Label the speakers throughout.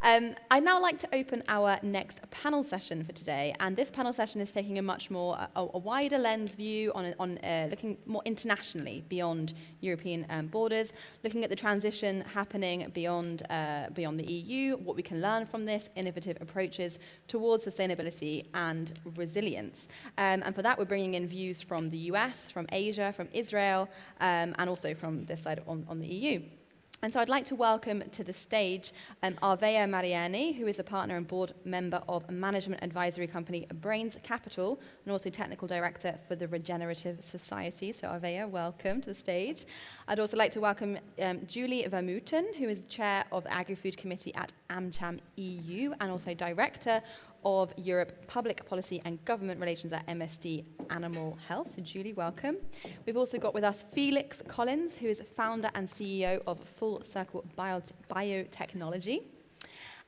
Speaker 1: I'd now like to open our next panel session for today, and this panel session is taking a much more a wider lens view on looking more internationally beyond European borders, looking at the transition happening beyond the EU, what we can learn from this, innovative approaches towards sustainability and resilience. And for that, we're bringing in views from the US, from Asia, from Israel, and also from this side on the EU. And so I'd like to welcome to the stage Arveia Mariani, who is a partner and board member of a management advisory company, Brains Capital, and also technical director for the Regenerative Society. So Arveia, welcome to the stage. I'd also like to welcome Julie Vermooten, who is chair of the Agri-Food Committee at AmCham EU, and also director of Europe Public Policy and Government Relations at MSD Animal Health. So Julie, welcome. We've also got with us Felix Collins, who is founder and CEO of Full Circle Biotechnology.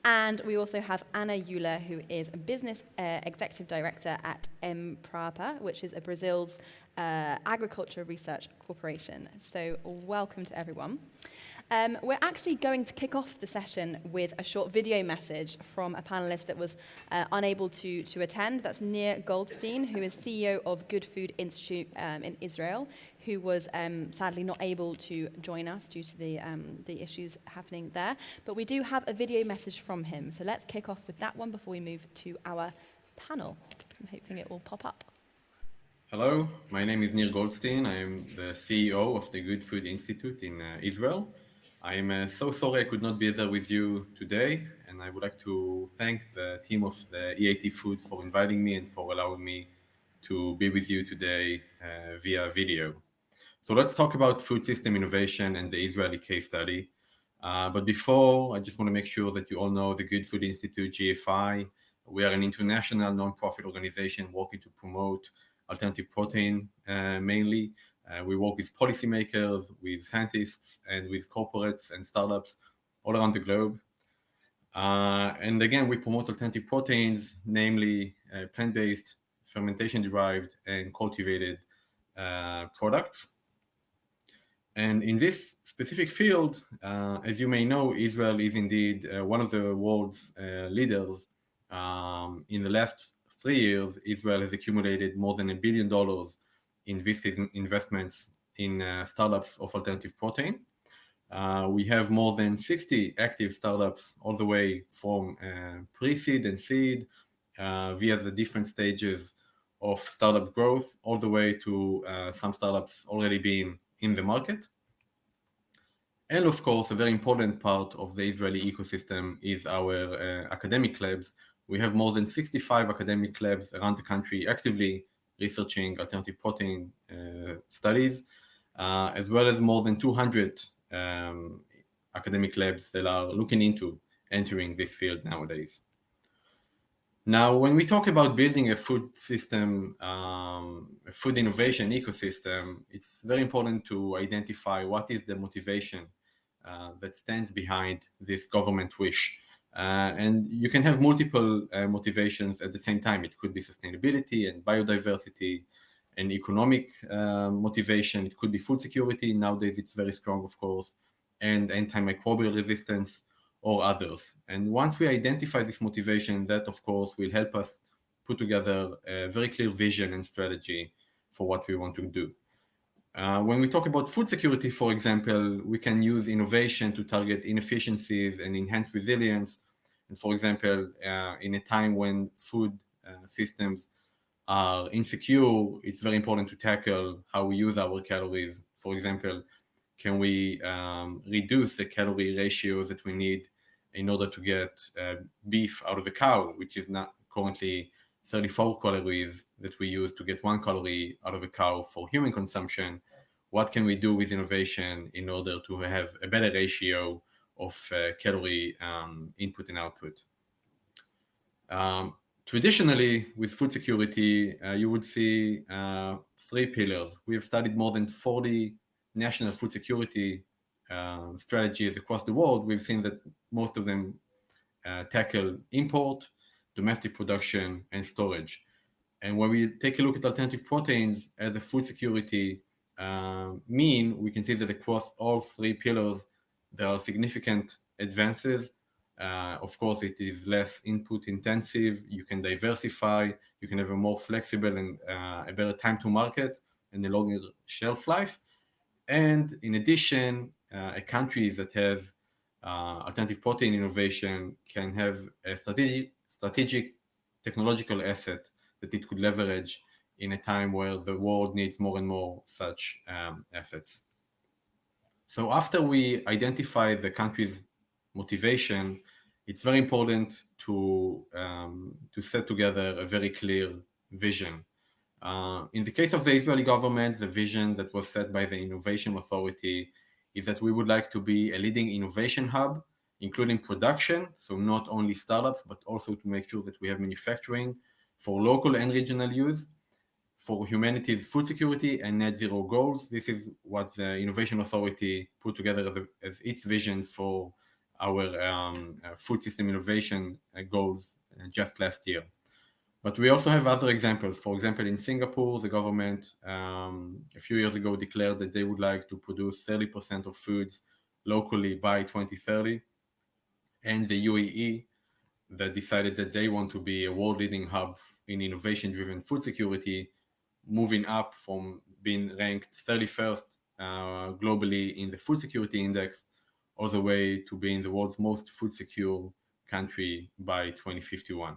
Speaker 1: And we also have Anna Euler, who is a business executive director at Embrapa, which is Brazil's agriculture research corporation. So welcome to everyone. We're actually going to kick off the session with a short video message from a panelist that was unable to attend. That's Nir Goldstein, who is CEO of Good Food Institute in Israel, who was sadly not able to join us due to the issues happening there. But we do have a video message from him. So let's kick off with that one before we move to our panel. I'm hoping it will pop up.
Speaker 2: Hello, my name is Nir Goldstein. I am the CEO of the Good Food Institute in Israel. I am so sorry I could not be there with you today, and I would like to thank the team of the EIT Food for inviting me and for allowing me to be with you today via video. So let's talk about food system innovation and the Israeli case study. But before, I just want to make sure that you all know the Good Food Institute, GFI. We are an international non-profit organization working to promote alternative protein mainly. We work with policymakers, with scientists, and with corporates and startups all around the globe. And again, we promote alternative proteins, namely plant-based, fermentation-derived, and cultivated products. And in this specific field, as you may know, Israel is indeed one of the world's leaders. In the last 3 years, Israel has accumulated more than $1 billion in investments in startups of alternative protein. We have more than 60 active startups all the way from pre-seed and seed via the different stages of startup growth, all the way to some startups already being in the market. And of course, a very important part of the Israeli ecosystem is our academic labs. We have more than 65 academic labs around the country actively researching alternative protein studies, as well as more than 200 academic labs that are looking into entering this field nowadays. Now, when we talk about building a food system, a food innovation ecosystem, it's very important to identify what is the motivation that stands behind this government wish. And you can have multiple motivations at the same time. It could be sustainability and biodiversity and economic motivation. It could be food security. Nowadays, it's very strong, of course, and antimicrobial resistance or others. And once we identify this motivation, that, of course, will help us put together a very clear vision and strategy for what we want to do. When we talk about food security, for example, we can use innovation to target inefficiencies and enhance resilience. And for example, in a time when food systems are insecure, it's very important to tackle how we use our calories. For example, can we reduce the calorie ratios that we need in order to get beef out of a cow, which is not currently 34 calories that we use to get 1 calorie out of a cow for human consumption? What can we do with innovation in order to have a better ratio of calorie input and output? Traditionally, with food security, you would see 3 pillars. We have studied more than 40 national food security strategies across the world. We've seen that most of them tackle import, domestic production, and storage. And when we take a look at alternative proteins as a food security we can see that across all 3 pillars, there are significant advances Of course, it is less input intensive. You can diversify. You can have a more flexible and a better time to market and a longer shelf life. And in addition, a country that has alternative protein innovation can have a strategic technological asset that it could leverage in a time where the world needs more and more such assets. So after we identify the country's motivation, it's very important to set together a very clear vision. In the case of the Israeli government, the vision that was set by the Innovation Authority is that we would like to be a leading innovation hub, including production, so not only startups, but also to make sure that we have manufacturing for local and regional use, for humanity's food security and net zero goals. This is what the Innovation Authority put together as its vision for our food system innovation goals just last year. But we also have other examples. For example, in Singapore, the government a few years ago declared that they would like to produce 30% of foods locally by 2030. And the UAE that decided that they want to be a world leading hub in innovation driven food security, moving up from being ranked 31st globally in the food security index all the way to being the world's most food secure country by 2051.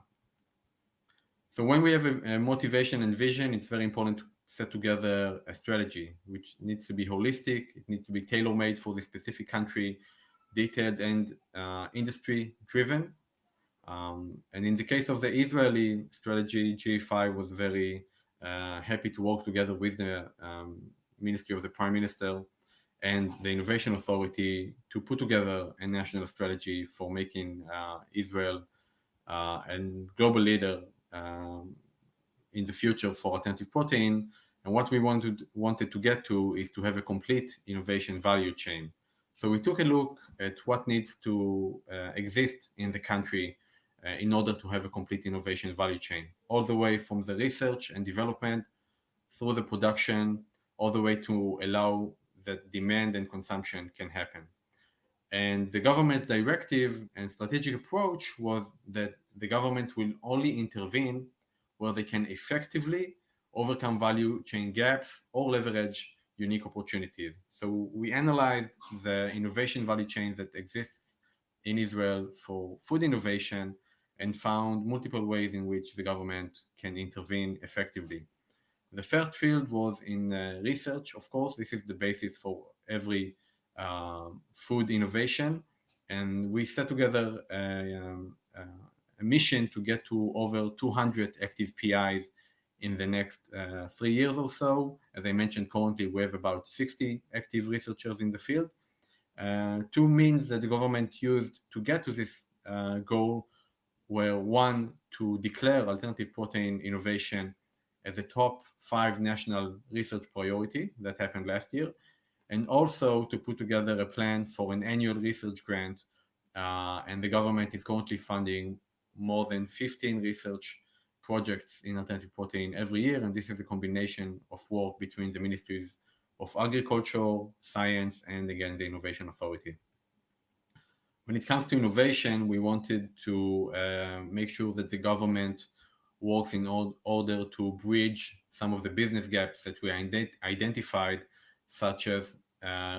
Speaker 2: So when we have a motivation and vision, it's very important to set together a strategy, which needs to be holistic. It needs to be tailor-made for the specific country, detailed and industry driven. And in the case of the Israeli strategy, G5 was very happy to work together with the Ministry of the Prime Minister and the Innovation Authority to put together a national strategy for making Israel a global leader in the future for alternative protein. And what we wanted to get to is to have a complete innovation value chain. So we took a look at what needs to exist in the country in order to have a complete innovation value chain, all the way from the research and development through the production, all the way to allow that demand and consumption can happen. And the government's directive and strategic approach was that the government will only intervene where they can effectively overcome value chain gaps or leverage unique opportunities. So we analyzed the innovation value chain that exists in Israel for food innovation and found multiple ways in which the government can intervene effectively. The first field was in research. Of course, this is the basis for every food innovation. And we set together a mission to get to over 200 active PIs in the next 3 years or so. As I mentioned, currently we have about 60 active researchers in the field. Two means that the government used to get to this goal were one, to declare alternative protein innovation as a top 5 national research priority that happened last year, and also to put together a plan for an annual research grant. And the government is currently funding more than 15 research projects in alternative protein every year. And this is a combination of work between the ministries of agriculture, science, and again, the Innovation Authority. When it comes to innovation, we wanted to make sure that the government works in order to bridge some of the business gaps that we identified, such as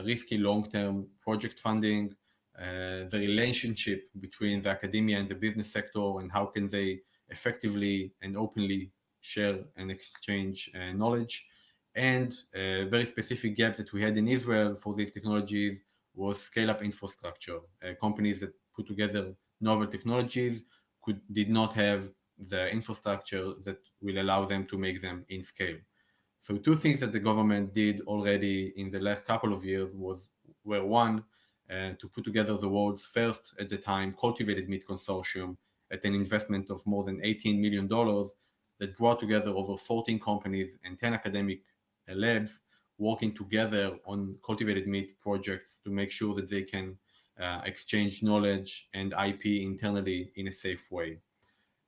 Speaker 2: risky long-term project funding, the relationship between the academia and the business sector, and how can they effectively and openly share and exchange knowledge. And a very specific gap that we had in Israel for these technologies was scale-up infrastructure. Companies that put together novel technologies did not have the infrastructure that will allow them to make them in scale. So two things that the government did already in the last couple of years were one, to put together the world's first, at the time, cultivated meat consortium at an investment of more than $18 million that brought together over 14 companies and 10 academic labs working together on cultivated meat projects to make sure that they can exchange knowledge and IP internally in a safe way.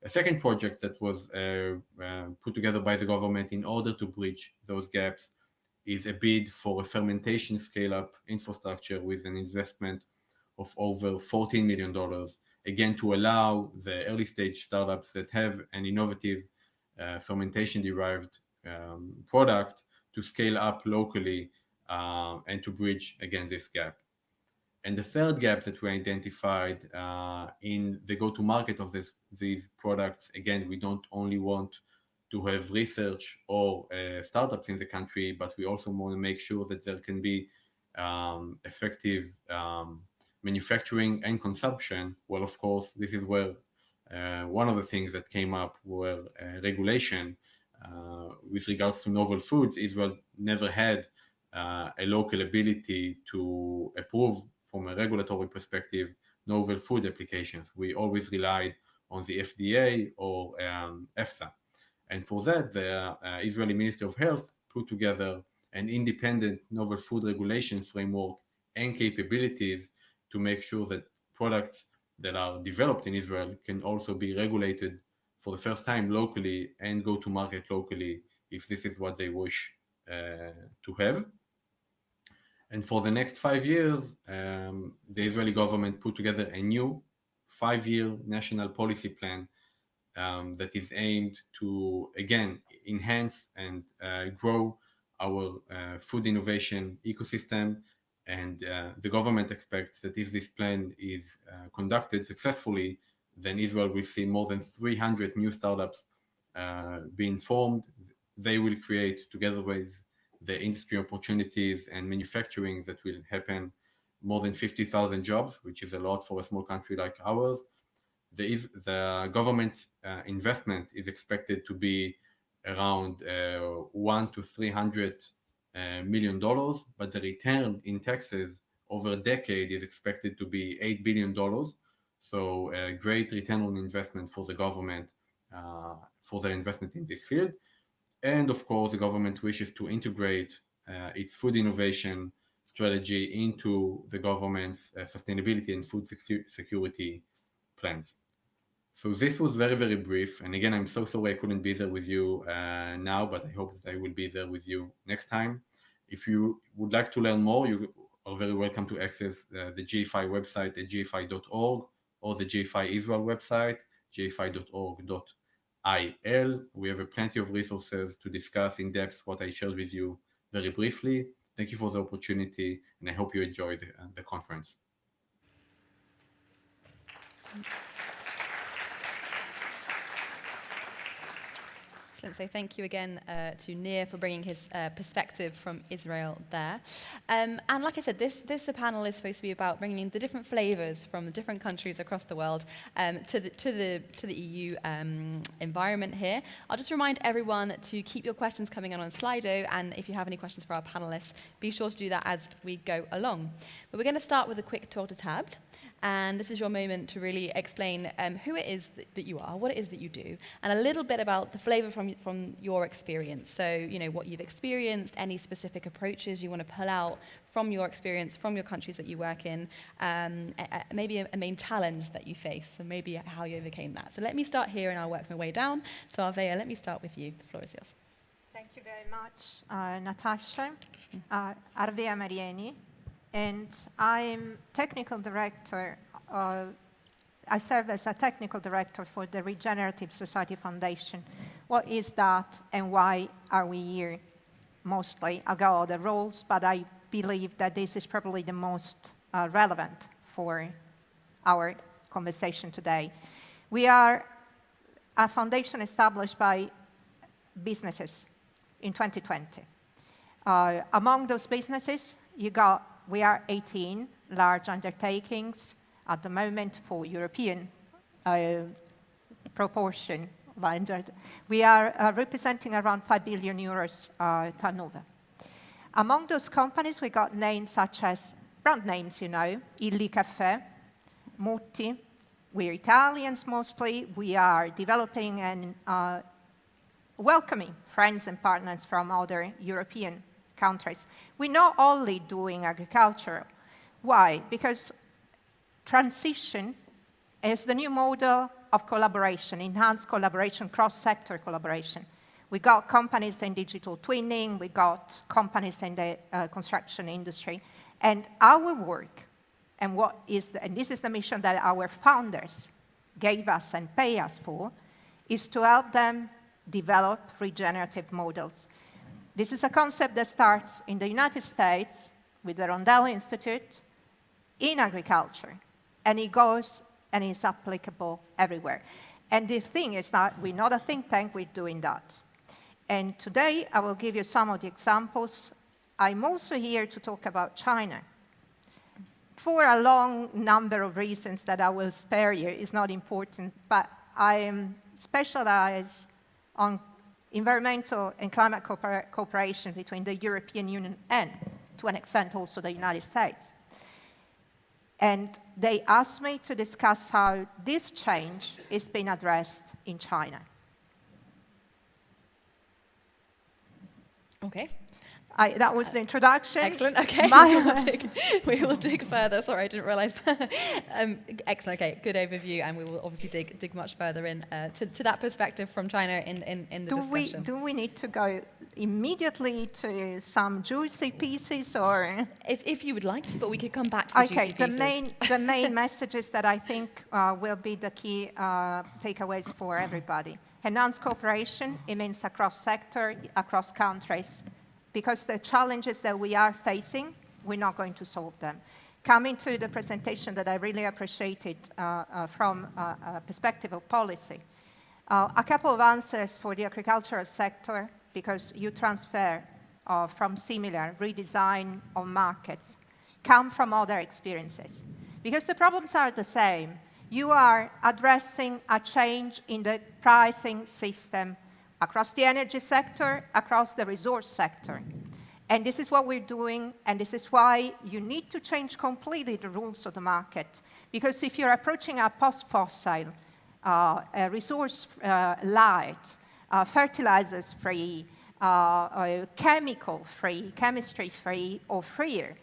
Speaker 2: A second project that was put together by the government in order to bridge those gaps is a bid for a fermentation scale-up infrastructure with an investment of over $14 million again, to allow the early stage startups that have an innovative fermentation-derived product to scale up locally and to bridge, again, this gap. And the third gap that we identified in the go-to-market of these products, again, we don't only want to have research or startups in the country, but we also want to make sure that there can be effective manufacturing and consumption. Well, of course, this is where one of the things that came up were regulation. With regards to novel foods, Israel never had a local ability to approve, from a regulatory perspective, novel food applications. We always relied on the FDA or EFSA. And for that, the Israeli Ministry of Health put together an independent novel food regulation framework and capabilities to make sure that products that are developed in Israel can also be regulated for the first time locally and go to market locally if this is what they wish to have. And for the next 5 years, the Israeli government put together a new 5-year national policy plan that is aimed to, again, enhance and grow our food innovation ecosystem. And the government expects that if this plan is conducted successfully, then Israel will see more than 300 new startups being formed. They will create, together with the industry opportunities and manufacturing that will happen, more than 50,000 jobs, which is a lot for a small country like ours. The government's investment is expected to be around $100 to $300 million, but the return in taxes over a decade is expected to be $8 billion. So a great return on investment for the government for their investment in this field. And of course, the government wishes to integrate its food innovation strategy into the government's sustainability and food security plans. So this was very, very brief. And again, I'm so sorry I couldn't be there with you now, but I hope that I will be there with you next time. If you would like to learn more, you are very welcome to access the GFI website at gfi.org or the GFI Israel website, gfi.org.il. We have plenty of resources to discuss in depth what I shared with you very briefly. Thank you for the opportunity, and I hope you enjoyed the conference.
Speaker 1: Excellent. So thank you again to Nir for bringing his perspective from Israel there. And like I said, this panel is supposed to be about bringing the different flavors from the different countries across the world to the EU environment here. I'll just remind everyone to keep your questions coming on Slido, and if you have any questions for our panelists, be sure to do that as we go along. But we're going to start with a quick tour de table. And this is your moment to really explain who it is that you are, what it is that you do, and a little bit about the flavor from your experience. So, you know, what you've experienced, any specific approaches you want to pull out from your experience, from your countries that you work in, maybe a main challenge that you face, and maybe how you overcame that. So let me start here, and I'll work my way down. So Arvea, let me start with you. The floor is yours.
Speaker 3: Thank you very much, Natasha. Arvea Marieni. And I'm technical director. I serve as a technical director for the Regenerative Society Foundation. What is that, and why are we here? Mostly, I've got other roles, but I believe that this is probably the most relevant for our conversation today. We are a foundation established by businesses in 2020. Among those businesses, we are 18 large undertakings at the moment for European proportion. We are representing around 5 billion euros turnover. Among those companies, we got names such as, brand names, you know, Illy Caffè, Mutti. We're Italians mostly. We are developing and welcoming friends and partners from other European countries. We're not only doing agriculture. Why? Because transition is the new model of collaboration, enhanced collaboration, cross-sector collaboration. We got companies in digital twinning, we got companies in the construction industry, and our work and and this is the mission that our founders gave us and pay us for, is to help them develop regenerative models. This is a concept that starts in the United States with the Rondell Institute in agriculture, and it goes and is applicable everywhere. And the thing is that we're not a think tank, we're doing that. And today I will give you some of the examples. I'm also here to talk about China. For a long number of reasons that I will spare you, it's not important, but I am specialized on environmental and climate cooperation between the European Union and, to an extent, also the United States. And they asked me to discuss how this change is being addressed in China.
Speaker 1: Okay.
Speaker 3: That was the introduction.
Speaker 1: Excellent. Okay. We will dig further. Sorry, I didn't realise that. Excellent. Okay. Good overview, and we will obviously dig much further in to that perspective from China in the discussion.
Speaker 3: Do we need to go immediately to some juicy pieces, or
Speaker 1: if you would like to, but we could come back to the juicy pieces.
Speaker 3: The main messages that I think will be the key takeaways for everybody. Enhanced cooperation. It means across sector, across countries. Because the challenges that we are facing, we're not going to solve them. Coming to the presentation that I really appreciated from a perspective of policy, a couple of answers for the agricultural sector, because you transfer from similar redesign of markets, come from other experiences. Because the problems are the same. You are addressing a change in the pricing system across the energy sector, across the resource sector. And this is what we're doing, and this is why you need to change completely the rules of the market. Because if you're approaching a post-fossil, resource light, fertilizers-free, chemical-free, chemistry-free, or freer,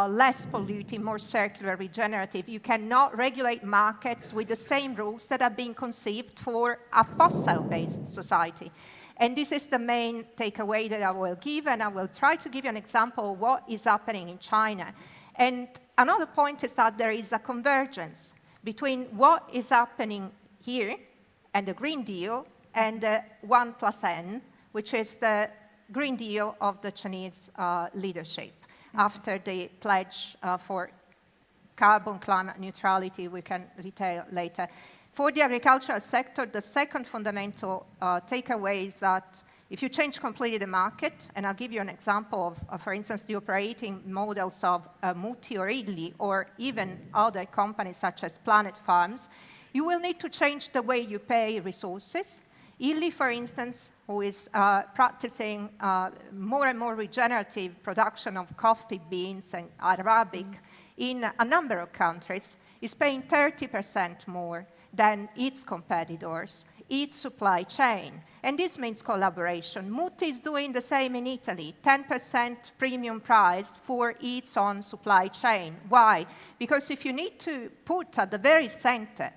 Speaker 3: less polluting, more circular, regenerative, you cannot regulate markets with the same rules that are being conceived for a fossil-based society. And this is the main takeaway that I will give, and I will try to give you an example of what is happening in China. And another point is that there is a convergence between what is happening here and the Green Deal and the 1+N, which is the Green Deal of the Chinese leadership. After the pledge for carbon climate neutrality, we can detail later. For the agricultural sector, the second fundamental takeaway is that if you change completely the market, and I'll give you an example of for instance, the operating models of Muti or Illy, or even other companies such as Planet Farms, you will need to change the way you pay resources. Illy, for instance, who is practicing more and more regenerative production of coffee beans and Arabic in a number of countries, is paying 30% more than its competitors, its supply chain. And this means collaboration. Muti is doing the same in Italy, 10% premium price for its own supply chain. Why? Because if you need to put at the very center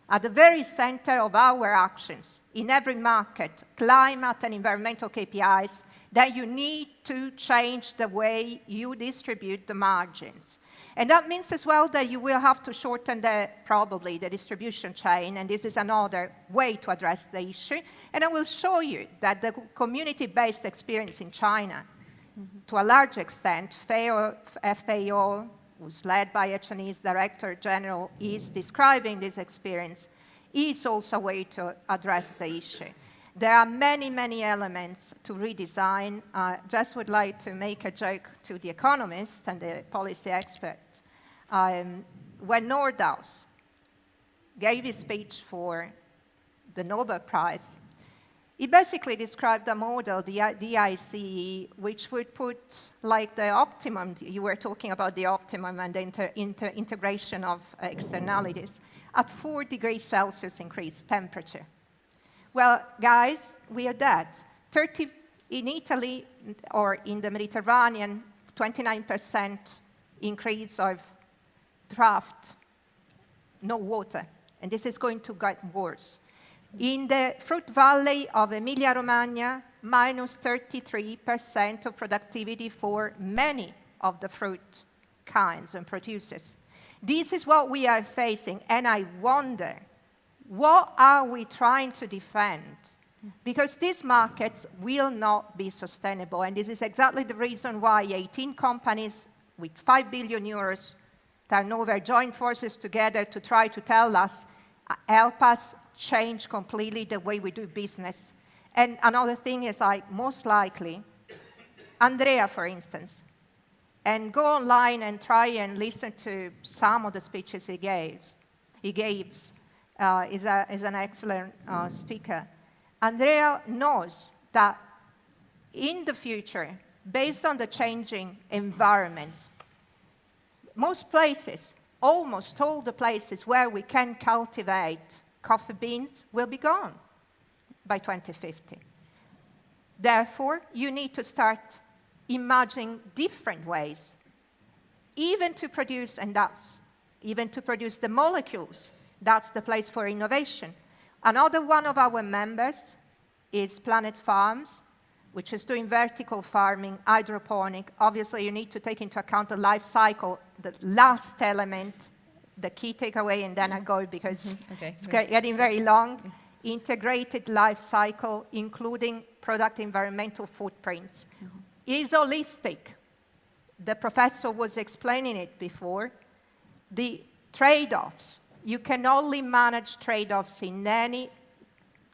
Speaker 3: of our actions in every market, climate and environmental KPIs, then you need to change the way you distribute the margins. And that means as well that you will have to shorten probably the distribution chain, and this is another way to address the issue. And I will show you that the community-based experience in China, to a large extent, FAO, who's led by a Chinese director general, is describing this experience, is also a way to address the issue. There are many, many elements to redesign. Just would like to make a joke to the economist and the policy expert. When Nordhaus gave his speech for the Nobel Prize, he basically described a model, the ICE, which would put like the optimum, you were talking about the optimum and the integration of externalities, at 4 degrees Celsius increased temperature. Well, guys, we are dead. In Italy or in the Mediterranean, 29% increase of drought, no water, and this is going to get worse. In the fruit valley of Emilia-Romagna, minus 33% of productivity for many of the fruit kinds and producers. This is what we are facing, and I wonder, what are we trying to defend? Because these markets will not be sustainable, and this is exactly the reason why 18 companies with 5 billion euros turnover joined forces together to try to tell us, help us change completely the way we do business. And another thing is, most likely, Andrea, for instance, and go online and try and listen to some of the speeches he gives. Is an excellent speaker. Andrea knows that in the future, based on the changing environments, most places, almost all the places where we can cultivate coffee beans will be gone by 2050. Therefore, you need to start imagining different ways, even to produce the molecules. That's the place for innovation. Another one of our members is Planet Farms, which is doing vertical farming, hydroponic. Obviously, you need to take into account the life cycle, the last element, the key takeaway, and then I go because it's getting very long. Integrated life cycle, including product environmental footprints. Is holistic. The professor was explaining it before. The trade-offs. You can only manage trade-offs in any,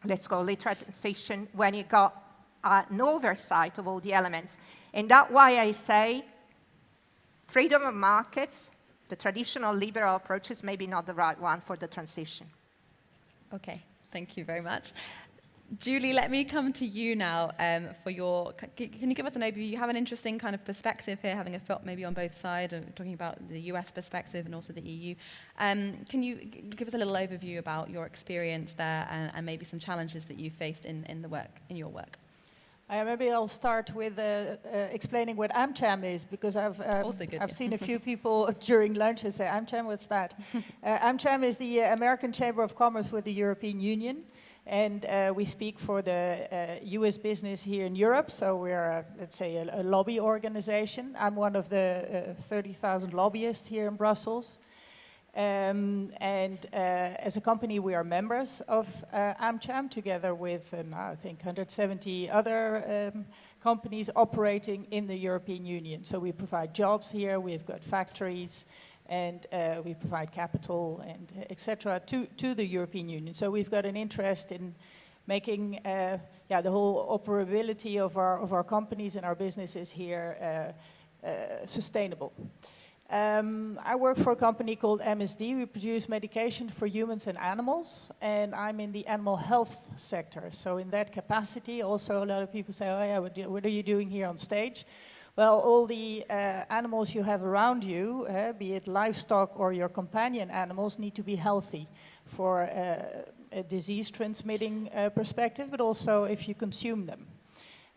Speaker 3: let's call it transition, when you got an oversight of all the elements. And that's why I say freedom of markets, the traditional liberal approach is maybe not the right one for the transition.
Speaker 1: Okay, thank you very much. Julie, let me come to you now for your, can you give us an overview? You have an interesting kind of perspective here, having a foot maybe on both sides, talking about the US perspective and also the EU. Can you give us a little overview about your experience there and maybe some challenges that you faced in your work?
Speaker 4: Maybe I'll start with explaining what AmCham is, because I've seen a few people during lunch and say, AmCham, what's that? AmCham is the American Chamber of Commerce with the European Union. And we speak for the US business here in Europe, so we're, let's say, a lobby organization. I'm one of the 30,000 lobbyists here in Brussels. As a company, we are members of AmCham, together with, I think, 170 other companies operating in the European Union. So we provide jobs here, we've got factories, and we provide capital and etc. to the European Union. So we've got an interest in making the whole operability of our companies and our businesses here sustainable. I work for a company called MSD. We produce medication for humans and animals, and I'm in the animal health sector. So in that capacity, also a lot of people say, oh yeah, what are you doing here on stage? Well, all the animals you have around you, be it livestock or your companion animals, need to be healthy for a disease-transmitting perspective, but also if you consume them,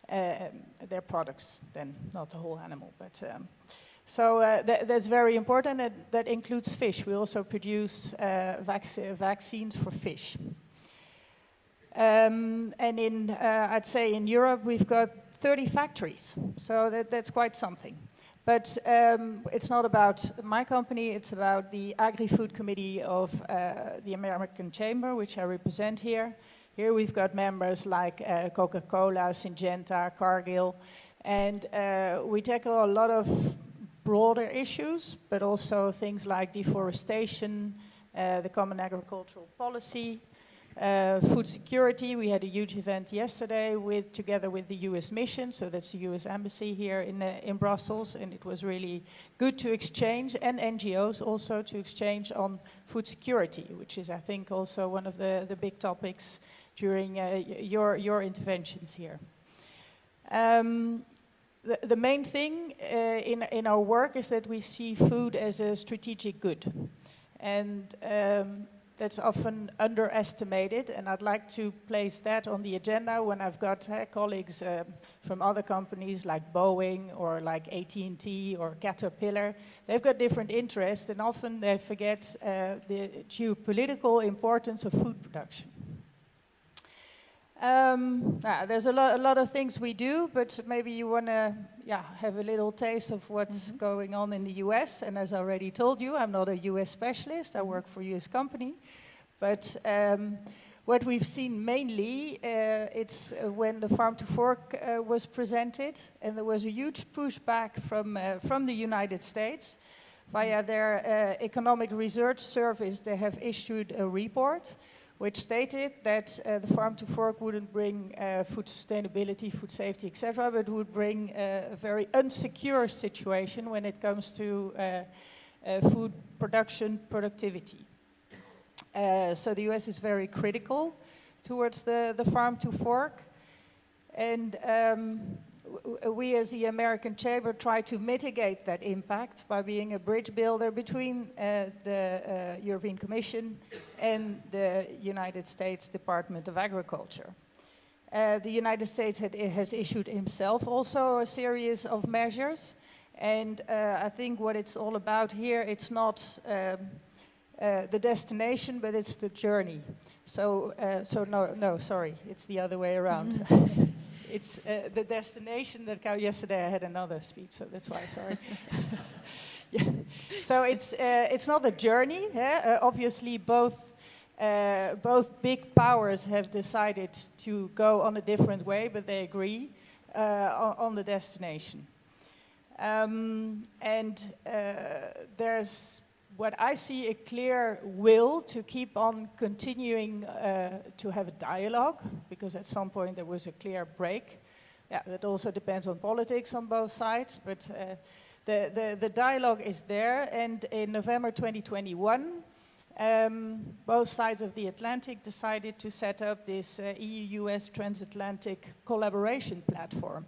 Speaker 4: their products, then not the whole animal. But so that's very important. That includes fish. We also produce vaccines for fish. And I'd say in Europe, we've got 30 factories, so that's quite something. But it's not about my company, it's about the Agri-Food Committee of the American Chamber, which I represent here. Here we've got members like Coca-Cola, Syngenta, Cargill, and we tackle a lot of broader issues, but also things like deforestation, the Common Agricultural Policy, food security. We had a huge event yesterday together with the US mission, so that's the US Embassy here in Brussels, and it was really good to exchange, and NGOs also to exchange on food security, which is, I think, also one of the big topics during your interventions here. The main thing in our work is that we see food as a strategic good, and that's often underestimated, and I'd like to place that on the agenda when I've got colleagues from other companies like Boeing or like AT&T or Caterpillar. They've got different interests, and often they forget the geopolitical importance of food production. There's a lot of things we do, but maybe you want to have a little taste of what's going on in the US. And as I already told you, I'm not a US specialist. I work for a US company. But what we've seen mainly, it's when the Farm to Fork was presented, and there was a huge pushback from the United States. Via their economic research service, they have issued a report which stated that the Farm to Fork wouldn't bring food sustainability, food safety, etc., but would bring a very unsecure situation when it comes to food production productivity. So the US is very critical towards the Farm to Fork. And we as the American Chamber try to mitigate that impact by being a bridge builder between the European Commission and the United States Department of Agriculture. The United States has issued himself also a series of measures. And I think what it's all about here, it's not the destination, but it's the journey. So sorry, it's the other way around. It's the destination that yesterday I had another speech, so that's why, sorry. Yeah. So it's not a journey. Obviously, both big powers have decided to go on a different way, but they agree on the destination. There's what I see a clear will to keep on continuing to have a dialogue, because at some point there was a clear break. Yeah, that also depends on politics on both sides, but the dialogue is there. And in November 2021, both sides of the Atlantic decided to set up this EU-US transatlantic collaboration platform.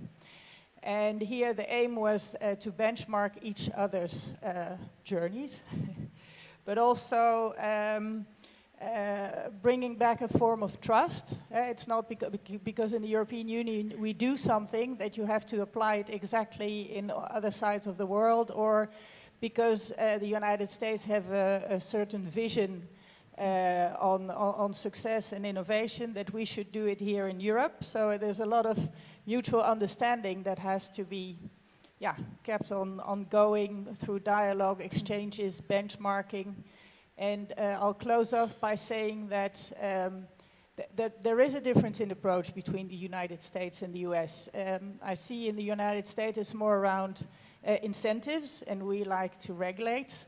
Speaker 4: And here the aim was to benchmark each other's journeys, but also bringing back a form of trust. It's not because in the European Union we do something that you have to apply it exactly in other sides of the world, or because the United States have a certain vision on success and innovation that we should do it here in Europe. So there's a lot of mutual understanding that has to be kept on going through dialogue, exchanges, benchmarking. And I'll close off by saying that that there is a difference in approach between the United States and the US. I see in the United States it's more around incentives, and we like to regulate.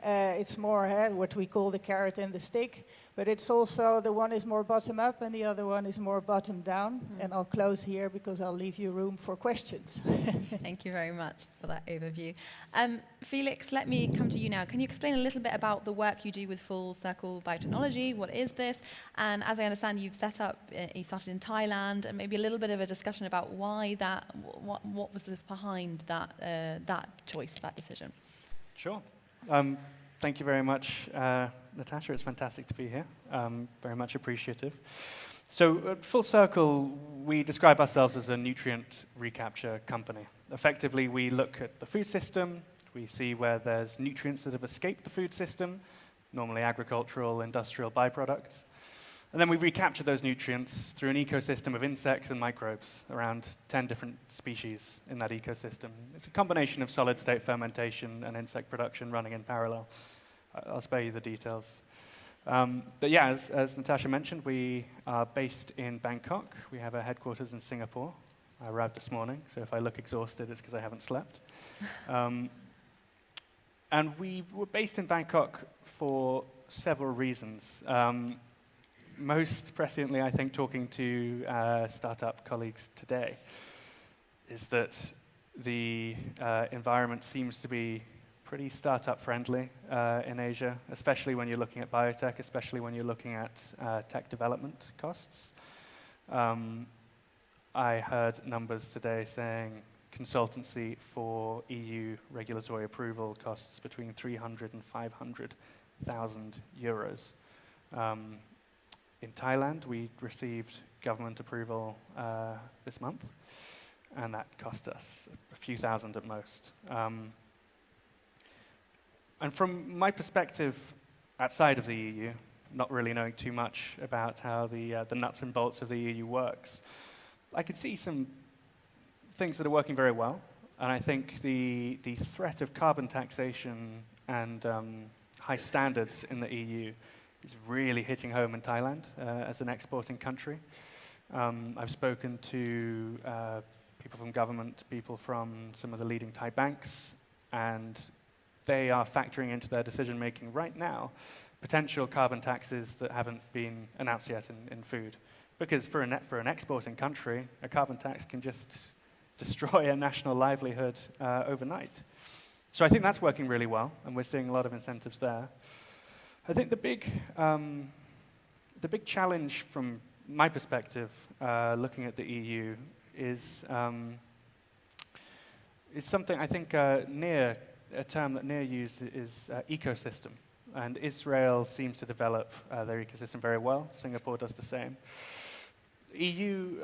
Speaker 4: It's more what we call the carrot and the stick, but it's also the one is more bottom up and the other one is more bottom down. And I'll close here because I'll leave you room for questions.
Speaker 1: Thank you very much for that overview. Felix, let me come to you now. Can you explain a little bit about the work you do with Full Circle Biotechnology? What is this? And as I understand, you started in Thailand, and maybe a little bit of a discussion about why that, what was behind that choice, that decision?
Speaker 5: Sure. Thank you very much, Natasha. It's fantastic to be here. Very much appreciative. So at Full Circle, we describe ourselves as a nutrient recapture company. Effectively, we look at the food system. We see where there's nutrients that have escaped the food system, normally agricultural, industrial byproducts. And then we recapture those nutrients through an ecosystem of insects and microbes, around 10 different species in that ecosystem. It's a combination of solid-state fermentation and insect production running in parallel. I'll spare you the details. But yeah, as Natasha mentioned, we are based in Bangkok. We have our headquarters in Singapore. I arrived this morning, so if I look exhausted, it's because I haven't slept. And we were based in Bangkok for several reasons. Most presciently, I think, talking to startup colleagues today, is that the environment seems to be pretty startup friendly in Asia, especially when you're looking at biotech, especially when you're looking at tech development costs. I heard numbers today saying consultancy for EU regulatory approval costs between 300 and 500,000 euros. In Thailand, we received government approval this month, and that cost us a few thousand at most. And from my perspective, outside of the EU, not really knowing too much about how the nuts and bolts of the EU works. I could see some things that are working very well, and I think the threat of carbon taxation and high standards in the EU is really hitting home in Thailand as an exporting country. I've spoken to people from government, people from some of the leading Thai banks, and they are factoring into their decision-making right now potential carbon taxes that haven't been announced yet in food. Because for an exporting country, a carbon tax can just destroy a national livelihood overnight. So I think that's working really well, and we're seeing a lot of incentives there. I think the big challenge from my perspective, looking at the EU, is something I think a term that Nir used is ecosystem. And Israel seems to develop their ecosystem very well. Singapore does the same. EU,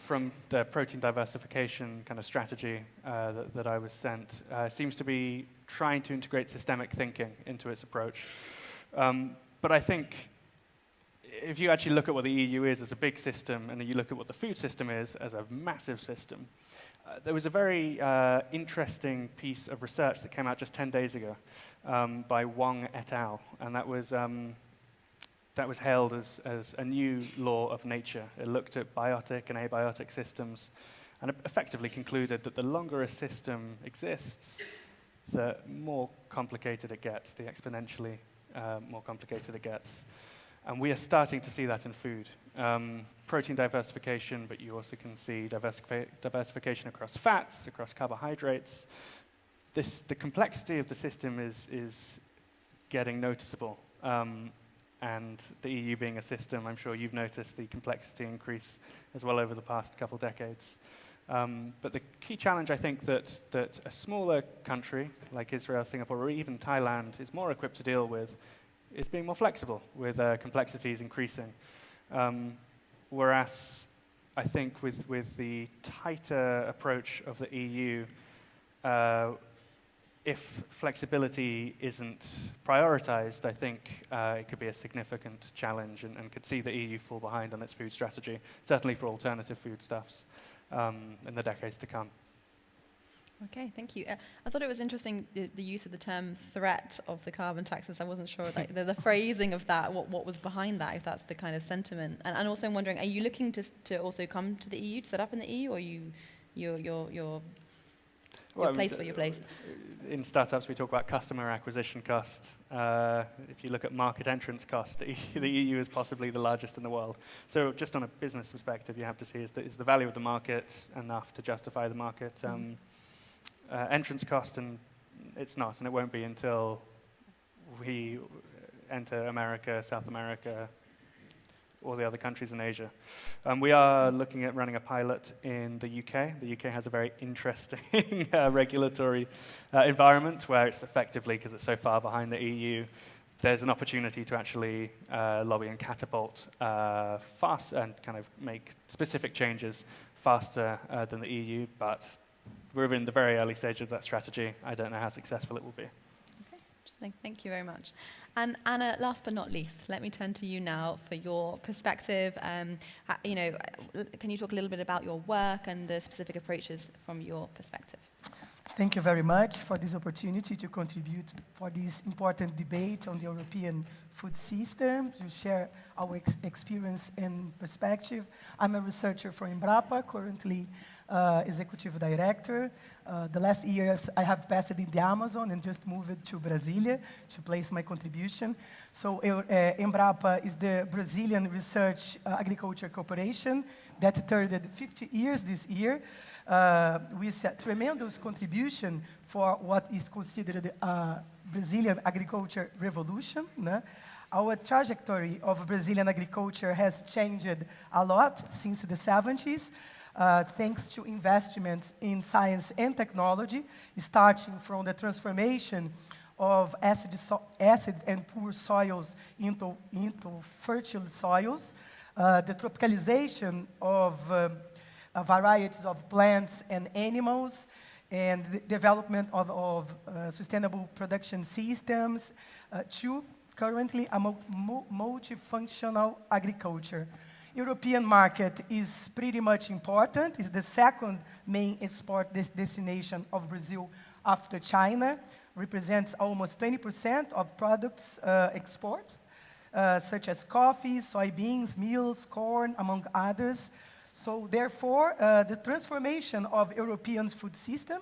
Speaker 5: from the protein diversification kind of strategy that I was sent, seems to be trying to integrate systemic thinking into its approach. But I think if you actually look at what the EU is as a big system, and then you look at what the food system is as a massive system, there was a very interesting piece of research that came out just 10 days ago by Wang et al., and that was hailed as a new law of nature. It looked at biotic and abiotic systems and it effectively concluded that the longer a system exists, the more complicated it gets, the exponentially more complicated it gets. And we are starting to see that in food. Protein diversification, but you also can see diversification across fats, across carbohydrates. The complexity of the system is getting noticeable. And the EU being a system, I'm sure you've noticed the complexity increase as well over the past couple decades. But the key challenge, I think, that a smaller country like Israel, Singapore, or even Thailand is more equipped to deal with is being more flexible with complexities increasing. Whereas I think with the tighter approach of the EU, if flexibility isn't prioritized, I think it could be a significant challenge and could see the EU fall behind on its food strategy, certainly for alternative foodstuffs in the decades to come.
Speaker 1: Okay, thank you. I thought it was interesting the use of the term threat of the carbon taxes. I wasn't sure like, the phrasing of that, what was behind that, if that's the kind of sentiment. And also I'm wondering, are you looking to also come to the EU, to set up in the EU, or you're placed where you're placed?
Speaker 5: In startups, we talk about customer acquisition cost. If you look at market entrance cost, the EU is possibly the largest in the world. So just on a business perspective, you have to see is the value of the market enough to justify the market entrance cost, and it's not, and it won't be until we enter America, South America, all the other countries in Asia. We are looking at running a pilot in the UK. The UK has a very interesting regulatory environment where it's effectively, because it's so far behind the EU, there's an opportunity to actually lobby and catapult fast and kind of make specific changes faster than the EU, but we're in the very early stage of that strategy. I don't know how successful it will be.
Speaker 1: Okay, interesting. Thank you very much. And Anna, last but not least, let me turn to you now for your perspective. Can you talk a little bit about your work and the specific approaches from your perspective?
Speaker 6: Thank you very much for this opportunity to contribute for this important debate on the European food system, to share our experience and perspective. I'm a researcher for Embrapa, currently executive director. The last years I have passed in the Amazon and just moved to Brasilia to place my contribution. So Embrapa is the Brazilian Research Agriculture Corporation that turned 50 years this year, with a tremendous contribution for what is considered a Brazilian agriculture revolution. Our trajectory of Brazilian agriculture has changed a lot since the 70s. Thanks to investments in science and technology, starting from the transformation of acid and poor soils into fertile soils, the tropicalization of varieties of plants and animals, and the development of sustainable production systems, to currently a multifunctional agriculture. European market is pretty much important. It's the second main export destination of Brazil after China. Represents almost 20% of products export, such as coffee, soybeans, meals, corn, among others. So therefore, the transformation of European food system,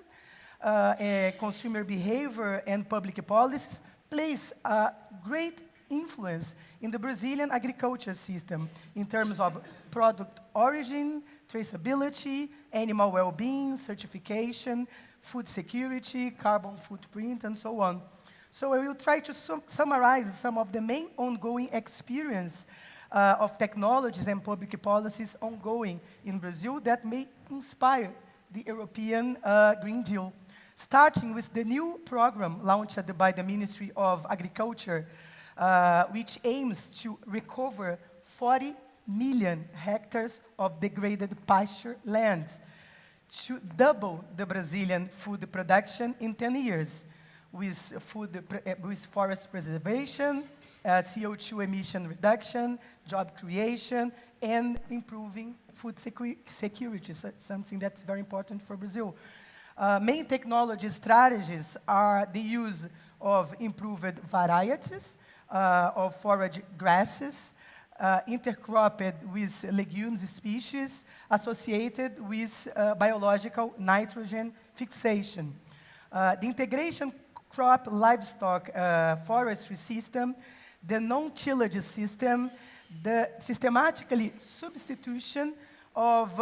Speaker 6: consumer behavior, and public policies plays a great influence in the Brazilian agriculture system in terms of product origin, traceability, animal well-being, certification, food security, carbon footprint, and so on. So I will try to summarize some of the main ongoing experience of technologies and public policies ongoing in Brazil that may inspire the European Green Deal. Starting with the new program launched by the Ministry of Agriculture, which aims to recover 40 million hectares of degraded pasture lands, to double the Brazilian food production in 10 years, with forest preservation, CO2 emission reduction, job creation, and improving food security, something that's very important for Brazil. Main technology strategies are the use of improved varieties of forage grasses, intercropped with legumes species associated with biological nitrogen fixation. The integration crop livestock forestry system, the non-tillage system, the systematically substitution of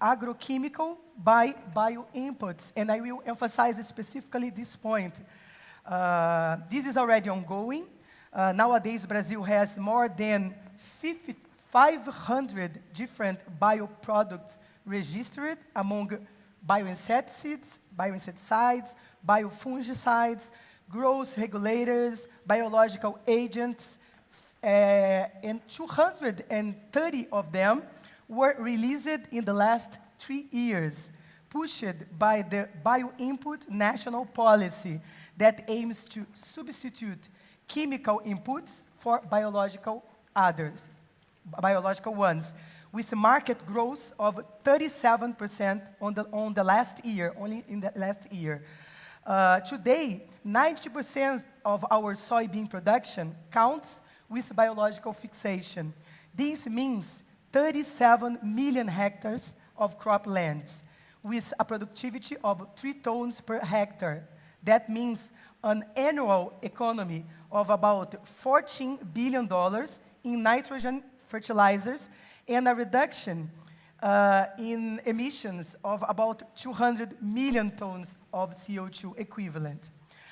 Speaker 6: agrochemical by bio-inputs, and I will emphasize specifically this point. This is already ongoing. Nowadays, Brazil has more than 500 different bioproducts registered among bioinsecticides, biofungicides, growth regulators, biological agents, and 230 of them were released in the last 3 years, pushed by the Bioinput National Policy that aims to substitute chemical inputs for biological ones, with market growth of 37% on the last year, only in the last year. Today, 90% of our soybean production counts with biological fixation. This means 37 million hectares of croplands, with a productivity of 3 tons per hectare. That means an annual economy of about $14 billion in nitrogen fertilizers and a reduction in emissions of about 200 million tons of CO2 equivalent.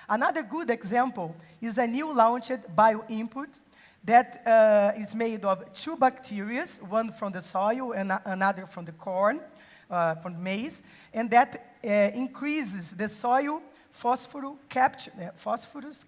Speaker 6: Another good example is a new launched bioinput that is made of 2 bacteria, one from the soil and another from the corn, from maize, and that increases the soil phosphorus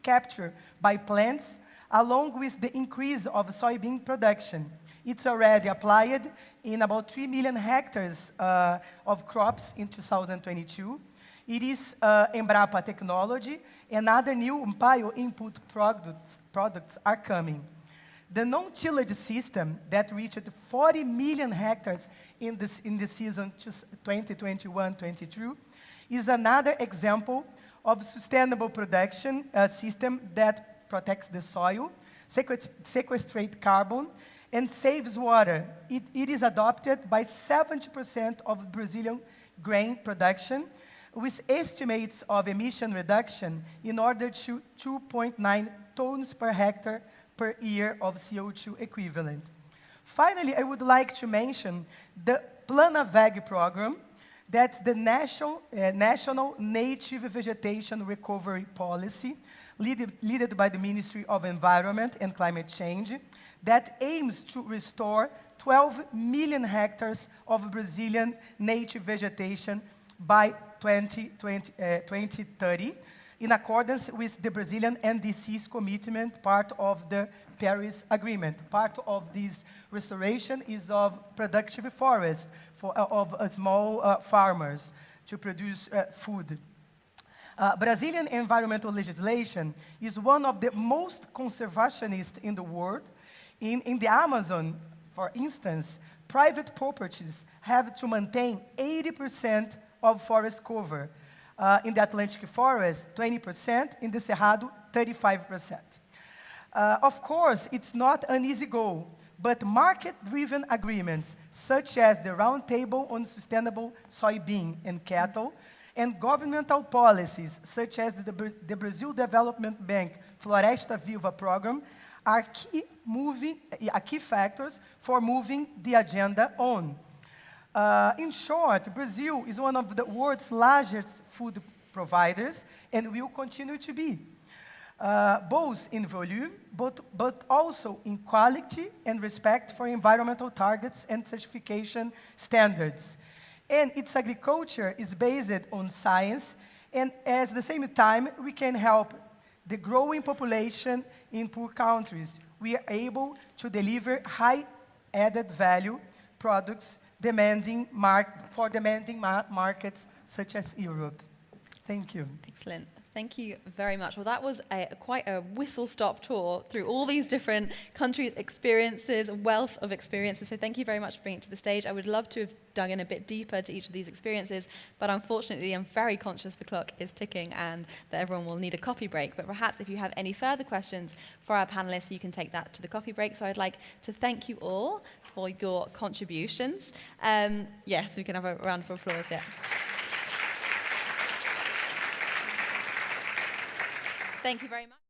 Speaker 6: capture by plants, along with the increase of soybean production. It's already applied in about 3 million hectares of crops in 2022. It is Embrapa technology, and other new bio-input products are coming. The non-tillage system that reached 40 million hectares in the season 2021-22 is another example of sustainable production system that protects the soil, sequestrates carbon, and saves water. It is adopted by 70% of Brazilian grain production, with estimates of emission reduction in order to 2.9 tons per hectare per year of CO2 equivalent. Finally, I would like to mention the Plana VEG program. That's the National Native Vegetation Recovery Policy, led by the Ministry of Environment and Climate Change, that aims to restore 12 million hectares of Brazilian native vegetation by 2030, in accordance with the Brazilian NDC's commitment, part of the Paris Agreement. Part of this restoration is of productive forest of small farmers to produce food. Brazilian environmental legislation is one of the most conservationist in the world. In the Amazon, for instance, private properties have to maintain 80% of forest cover. In the Atlantic forest, 20%, in the Cerrado, 35%. Of course, it's not an easy goal, but market-driven agreements, such as the Roundtable on Sustainable Soybean and Cattle, and governmental policies, such as the Brazil Development Bank Floresta Viva program, are key factors for moving the agenda on. In short, Brazil is one of the world's largest food providers and will continue to be, both in volume, but also in quality and respect for environmental targets and certification standards. And its agriculture is based on science, and at the same time, we can help the growing population in poor countries. We are able to deliver high added value products for demanding markets such as Europe. Thank you.
Speaker 1: Excellent. Thank you very much. Well, that was quite a whistle-stop tour through all these different countries' experiences, wealth of experiences. So thank you very much for bringing it to the stage. I would love to have dug in a bit deeper to each of these experiences, but unfortunately, I'm very conscious the clock is ticking and that everyone will need a coffee break. But perhaps if you have any further questions for our panelists, you can take that to the coffee break. So I'd like to thank you all for your contributions. Yes, we can have a round of applause, yeah. Thank you very much.